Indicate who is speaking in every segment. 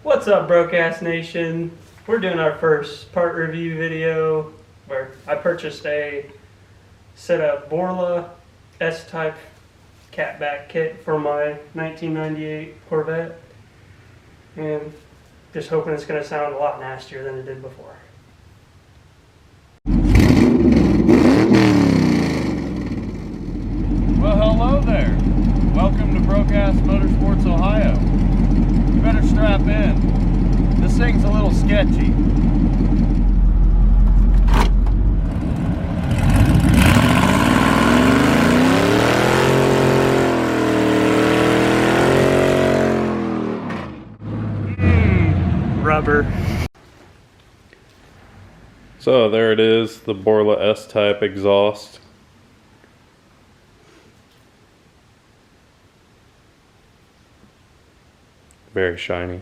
Speaker 1: What's up, Broke Ass Nation? We're doing our first part review video where I purchased a set of Borla S Type Cat-Back kit for my 1998 Corvette, and just hoping it's going to sound a lot nastier than it did before.
Speaker 2: Well, hello there. Welcome to Broke Ass Motorsports, Ohio. You better strap in. This thing's a little sketchy.
Speaker 1: Rubber.
Speaker 2: So there it is, the Borla S Type exhaust. Very shiny.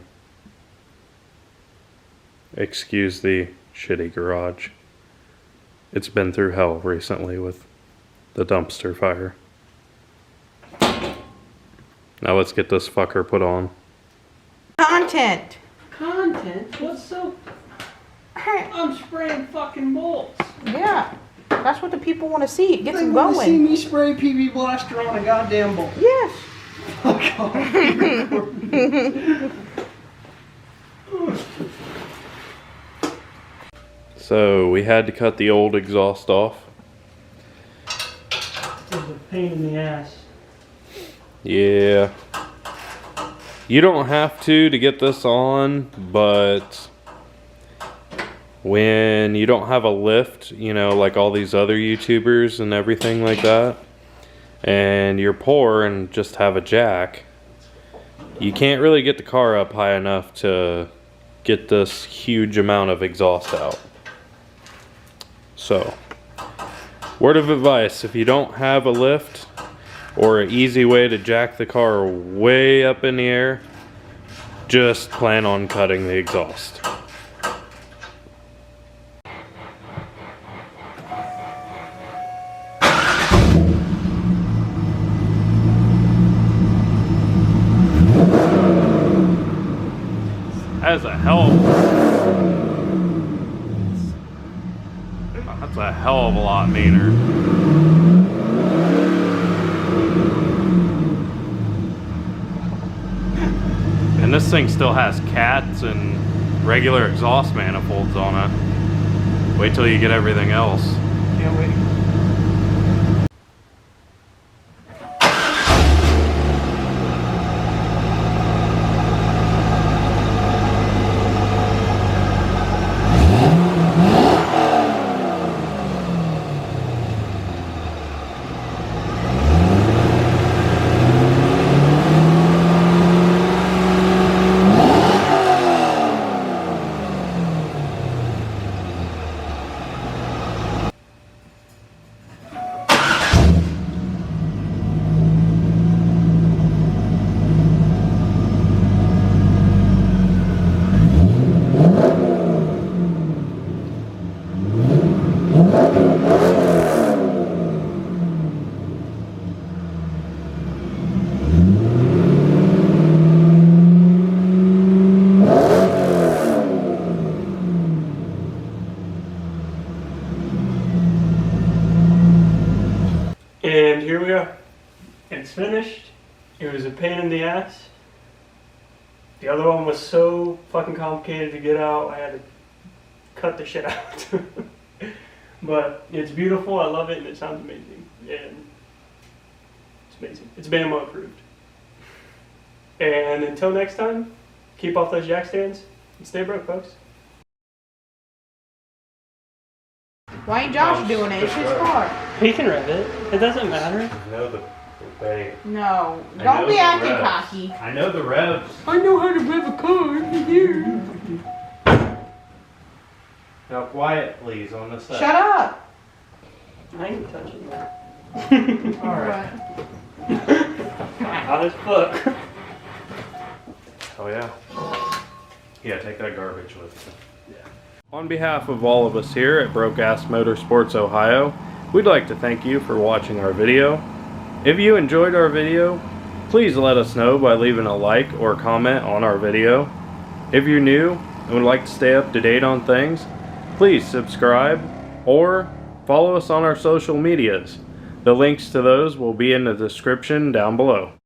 Speaker 2: Excuse the shitty garage. It's been through hell recently with the dumpster fire. Now let's get this fucker put on.
Speaker 3: Content.
Speaker 1: Content? What's so... I'm spraying fucking bolts.
Speaker 3: Yeah, that's what the people want to see. It gets them
Speaker 1: They want to see
Speaker 3: going.
Speaker 1: me spray PB Blaster on a goddamn bolt.
Speaker 3: Yes.
Speaker 1: Fuck off.
Speaker 2: So we had to cut the old exhaust off.
Speaker 1: It's a pain in the ass.
Speaker 2: Yeah. You don't have to get this on, but when you don't have a lift, you know, like all these other YouTubers and everything like that, and you're poor and just have a jack, you can't really get the car up high enough to get this huge amount of exhaust out. So, word of advice, if you don't have a lift or an easy way to jack the car way up in the air, just plan on cutting the exhaust. That's a hell of a lot meaner. And this thing still has cats and regular exhaust manifolds on it. Wait till you get everything else.
Speaker 1: Can't wait. And here we are. It's finished. It was a pain in the ass. The other one was so fucking complicated to get out, I had to cut the shit out. But it's beautiful, I love it, and it sounds amazing. And it's amazing. It's BAMO approved. And until next time, keep off those jack stands and stay broke, folks.
Speaker 3: Why ain't Josh doing it? It's his car.
Speaker 1: He can rev it. It doesn't matter.
Speaker 2: I know the way.
Speaker 3: No,
Speaker 2: I
Speaker 3: don't
Speaker 2: know
Speaker 3: be
Speaker 2: the
Speaker 3: acting
Speaker 2: revs.
Speaker 3: cocky.
Speaker 2: I know the revs.
Speaker 1: I know how to rev a car. Here.
Speaker 2: Now quiet, please, on this side.
Speaker 3: Shut up.
Speaker 1: I ain't touching that.
Speaker 2: Alright.
Speaker 1: Hot as fuck.
Speaker 2: Oh yeah. Yeah, take that garbage with you. Yeah. On behalf of all of us here at Broke Ass Motorsports, Ohio, we'd like to thank you for watching our video. If you enjoyed our video, please let us know by leaving a like or comment on our video. If you're new and would like to stay up to date on things, please subscribe or follow us on our social medias. The links to those will be in the description down below.